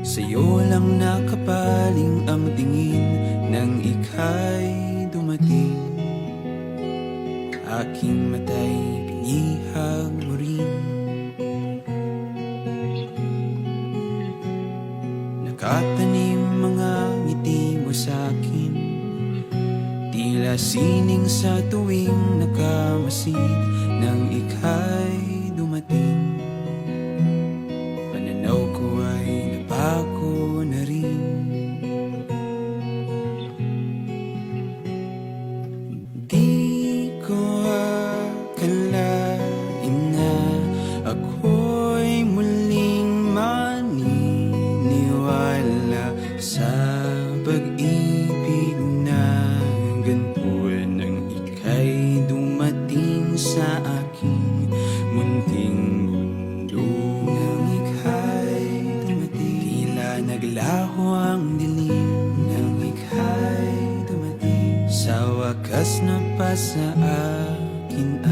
Sa'yo lang nakapaling ang tingin nang ika'y dumating. Aking mata'y pinihag mo rin. Nakatanim mga ngiti mo sa'kin, tila sining sa tuwing nakamasid nang ika'y dumating. Pananaw ko ay nabago na rin. Di ko akalain na ako'y muling maniniwala sa pag-ibig na ganito nang ika'y dumating sa aking munting mundo. Nang ika'y dumating, tila naglaho ang dilim. Nang ika'y dumating, sa wakas na pa sa akin